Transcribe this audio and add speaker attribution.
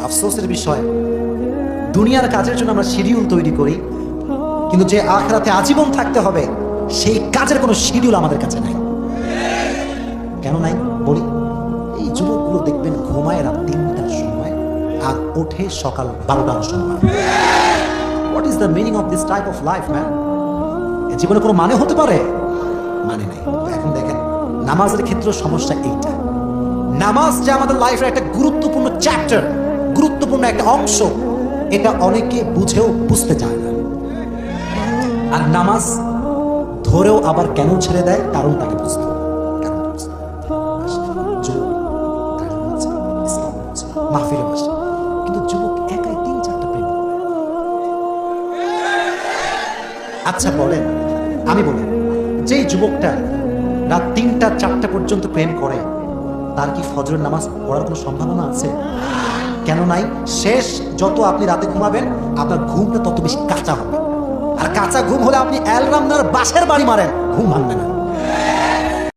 Speaker 1: আফসোসের বিষয়, দুনিয়ার কাজের জন্য আমরা শিডিউল তৈরি করি, কিন্তু যে আখিরাতে আজীবন থাকতে হবে সেই কাজের কোনো শিডিউল আমাদের কাছে নাই। কেন নাই বলি, এই যুবকগুলো দেখবেন ঘুমায় রাত 3টার সময় আর ওঠে সকাল 12টার সময়। What is the meaning of this type of life man? জীবনে কোনো মানে হতে পারে? মানে নাই। এখন দেখেন নামাজের ক্ষেত্রে সমস্যা এইটা, নামাজ যে আমাদের লাইফের একটা গুরুত্বপূর্ণ চ্যাপ্টার, গুরুত্বপূর্ণ একটা অংশ, এটা অনেকে বুঝেও বুঝতে চায় না। আর নামাজ ধরেও আবার কেন ছেড়ে দেয়, কারণটাকে বুঝতে হবে। মাহফিলে বসে কিন্তু যুবক একাই 3-4টা প্রেম করে। আচ্ছা বলেন, আমি বলি, যেই যুবকটা রাত 3টা-4টা পর্যন্ত প্রেম করে তার কি ফজরের নামাজ পড়ার কোনো সম্ভাবনা আছে? কেন নাই? শেষ যত আপনি রাতে ঘুমাবেন আপনার ঘুমটা তত বেশি কাঁচা হবে, আর কাঁচা ঘুম হলে আপনি অ্যালরামনার বাসের বাড়ি মারেন, ঘুম ভাঙবে না।